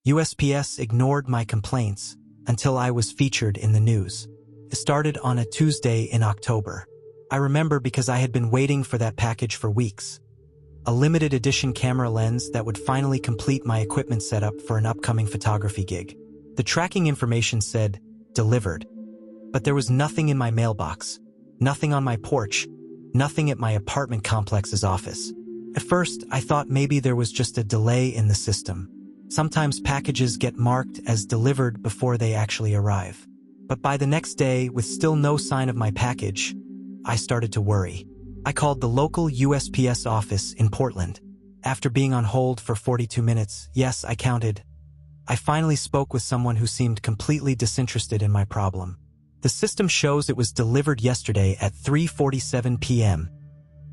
USPS ignored my complaints until I was featured in the news. It started on a Tuesday in October. I remember because I had been waiting for that package for weeks. A limited edition camera lens that would finally complete my equipment setup for an upcoming photography gig. The tracking information said, "Delivered." But there was nothing in my mailbox, nothing on my porch, nothing at my apartment complex's office. At first, I thought maybe there was just a delay in the system. Sometimes packages get marked as delivered before they actually arrive. But by the next day, with still no sign of my package, I started to worry. I called the local USPS office in Portland. After being on hold for 42 minutes, yes, I counted, I finally spoke with someone who seemed completely disinterested in my problem. The system shows it was delivered yesterday at 3:47 p.m.,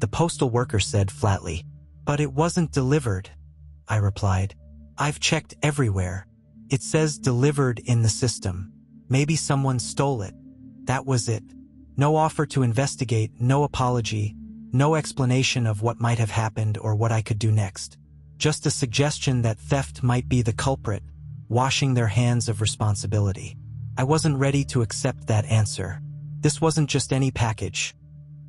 the postal worker said flatly. But it wasn't delivered, I replied. I've checked everywhere. It says delivered in the system. Maybe someone stole it. That was it. No offer to investigate, no apology, no explanation of what might have happened or what I could do next. Just a suggestion that theft might be the culprit, washing their hands of responsibility. I wasn't ready to accept that answer. This wasn't just any package.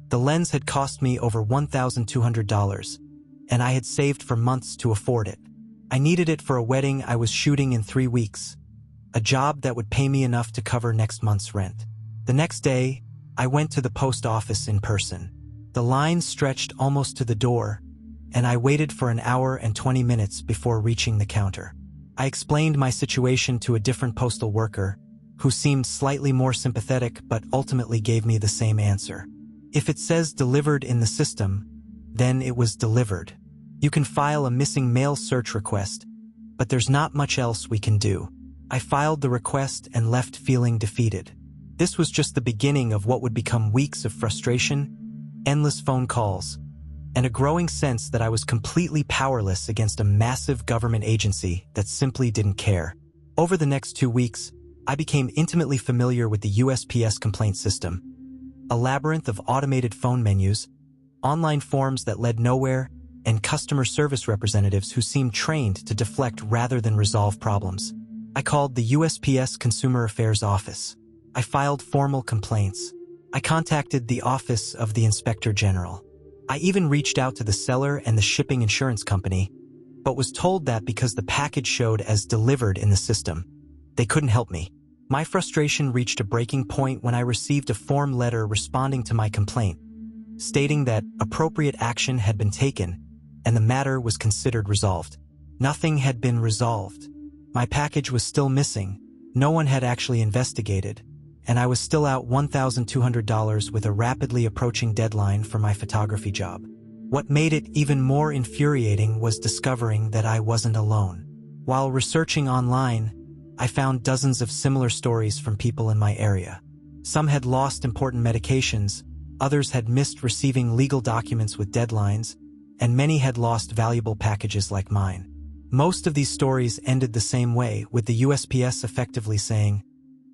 The lens had cost me over $1,200, and I had saved for months to afford it. I needed it for a wedding I was shooting in 3 weeks, a job that would pay me enough to cover next month's rent. The next day, I went to the post office in person. The line stretched almost to the door, and I waited for an hour and 20 minutes before reaching the counter. I explained my situation to a different postal worker, who seemed slightly more sympathetic but ultimately gave me the same answer. If it says delivered in the system, then it was delivered. You can file a missing mail search request, but there's not much else we can do. I filed the request and left feeling defeated. This was just the beginning of what would become weeks of frustration, endless phone calls, and a growing sense that I was completely powerless against a massive government agency that simply didn't care. Over the next 2 weeks, I became intimately familiar with the USPS complaint system, a labyrinth of automated phone menus, online forms that led nowhere, and customer service representatives who seemed trained to deflect rather than resolve problems. I called the USPS Consumer Affairs Office. I filed formal complaints. I contacted the Office of the Inspector General. I even reached out to the seller and the shipping insurance company, but was told that because the package showed as delivered in the system, they couldn't help me. My frustration reached a breaking point when I received a form letter responding to my complaint, stating that appropriate action had been taken and the matter was considered resolved. Nothing had been resolved. My package was still missing. No one had actually investigated, and I was still out $1,200 with a rapidly approaching deadline for my photography job. What made it even more infuriating was discovering that I wasn't alone. While researching online, I found dozens of similar stories from people in my area. Some had lost important medications, others had missed receiving legal documents with deadlines, and many had lost valuable packages like mine. Most of these stories ended the same way, with the USPS effectively saying,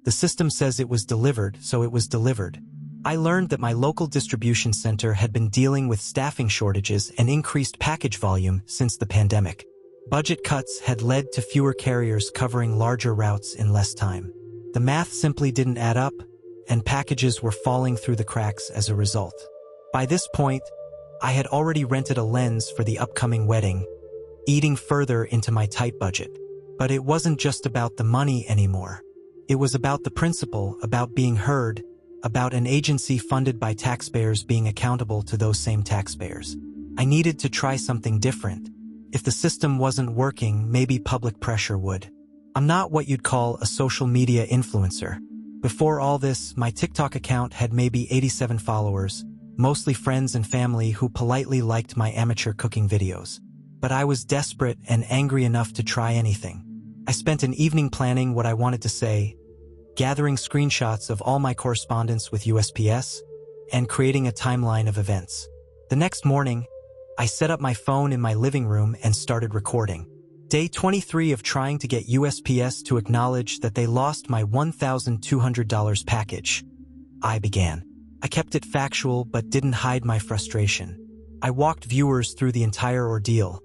"The system says it was delivered, so it was delivered." I learned that my local distribution center had been dealing with staffing shortages and increased package volume since the pandemic. Budget cuts had led to fewer carriers covering larger routes in less time. The math simply didn't add up, and packages were falling through the cracks as a result. By this point, I had already rented a lens for the upcoming wedding, eating further into my tight budget. But it wasn't just about the money anymore. It was about the principle, about being heard, about an agency funded by taxpayers being accountable to those same taxpayers. I needed to try something different. If the system wasn't working, maybe public pressure would. I'm not what you'd call a social media influencer. Before all this, my TikTok account had maybe 87 followers, mostly friends and family who politely liked my amateur cooking videos. But I was desperate and angry enough to try anything. I spent an evening planning what I wanted to say, gathering screenshots of all my correspondence with USPS, and creating a timeline of events. The next morning, I set up my phone in my living room and started recording. Day 23 of trying to get USPS to acknowledge that they lost my $1,200 package. I began. I kept it factual but didn't hide my frustration. I walked viewers through the entire ordeal,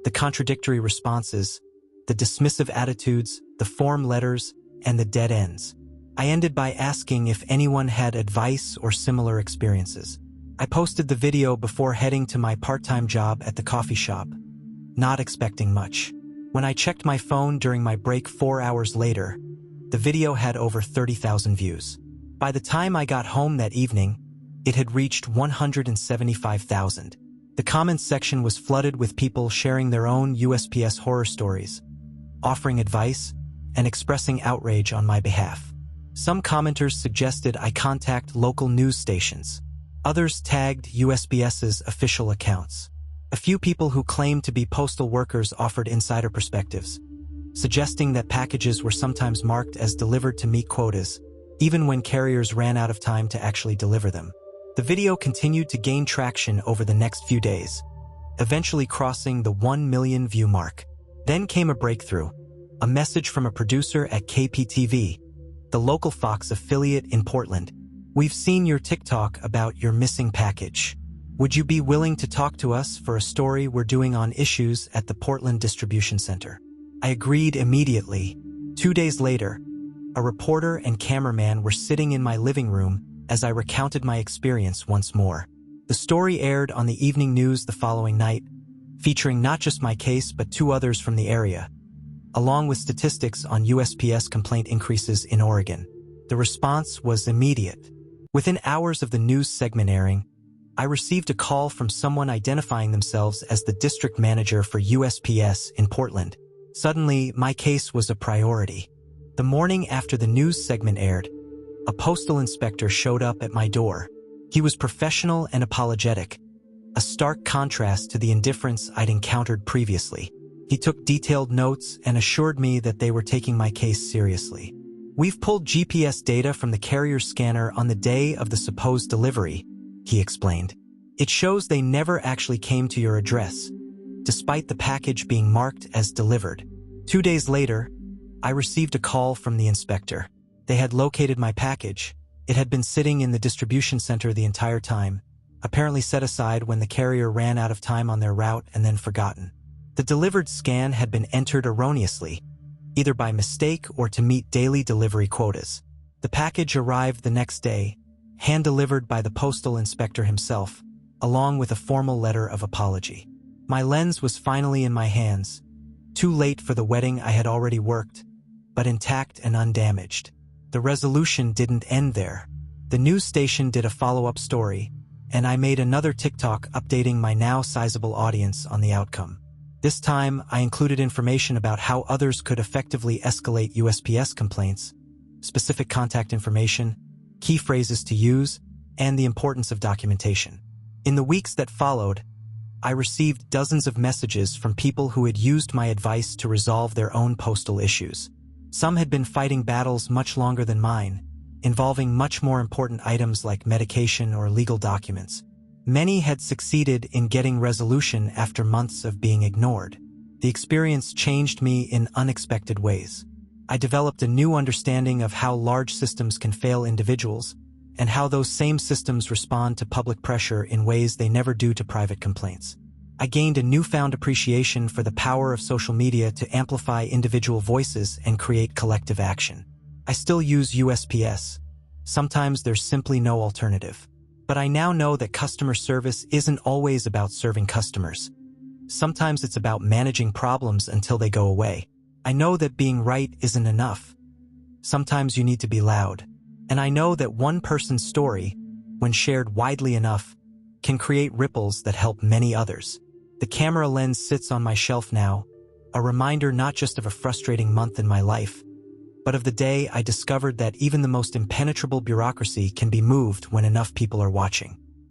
the contradictory responses, the dismissive attitudes, the form letters, and the dead ends. I ended by asking if anyone had advice or similar experiences. I posted the video before heading to my part-time job at the coffee shop, not expecting much. When I checked my phone during my break 4 hours later, the video had over 30,000 views. By the time I got home that evening, it had reached 175,000. The comments section was flooded with people sharing their own USPS horror stories, offering advice, and expressing outrage on my behalf. Some commenters suggested I contact local news stations. Others tagged USPS's official accounts. A few people who claimed to be postal workers offered insider perspectives, suggesting that packages were sometimes marked as delivered to meet quotas, even when carriers ran out of time to actually deliver them. The video continued to gain traction over the next few days, eventually crossing the 1 million view mark. Then came a breakthrough, a message from a producer at KPTV, the local Fox affiliate in Portland. "We've seen your TikTok about your missing package. Would you be willing to talk to us for a story we're doing on issues at the Portland Distribution Center?" I agreed immediately. 2 days later, a reporter and cameraman were sitting in my living room as I recounted my experience once more. The story aired on the evening news the following night, featuring not just my case but 2 others from the area, along with statistics on USPS complaint increases in Oregon. The response was immediate. Within hours of the news segment airing, I received a call from someone identifying themselves as the district manager for USPS in Portland. Suddenly, my case was a priority. The morning after the news segment aired, a postal inspector showed up at my door. He was professional and apologetic, a stark contrast to the indifference I'd encountered previously. He took detailed notes and assured me that they were taking my case seriously. "We've pulled GPS data from the carrier's scanner on the day of the supposed delivery," he explained. "It shows they never actually came to your address, despite the package being marked as delivered." 2 days later, I received a call from the inspector. They had located my package. It had been sitting in the distribution center the entire time, apparently set aside when the carrier ran out of time on their route and then forgotten. The delivered scan had been entered erroneously, either by mistake or to meet daily delivery quotas. The package arrived the next day, hand-delivered by the postal inspector himself, along with a formal letter of apology. My lens was finally in my hands, too late for the wedding I had already worked, but intact and undamaged. The resolution didn't end there. The news station did a follow-up story, and I made another TikTok updating my now sizable audience on the outcome. This time, I included information about how others could effectively escalate USPS complaints, specific contact information, key phrases to use, and the importance of documentation. In the weeks that followed, I received dozens of messages from people who had used my advice to resolve their own postal issues. Some had been fighting battles much longer than mine, involving much more important items like medication or legal documents. Many had succeeded in getting resolution after months of being ignored. The experience changed me in unexpected ways. I developed a new understanding of how large systems can fail individuals, and how those same systems respond to public pressure in ways they never do to private complaints. I gained a newfound appreciation for the power of social media to amplify individual voices and create collective action. I still use USPS. Sometimes there's simply no alternative. But I now know that customer service isn't always about serving customers. Sometimes it's about managing problems until they go away. I know that being right isn't enough. Sometimes you need to be loud. And I know that one person's story, when shared widely enough, can create ripples that help many others. The camera lens sits on my shelf now, a reminder not just of a frustrating month in my life, but of the day I discovered that even the most impenetrable bureaucracy can be moved when enough people are watching.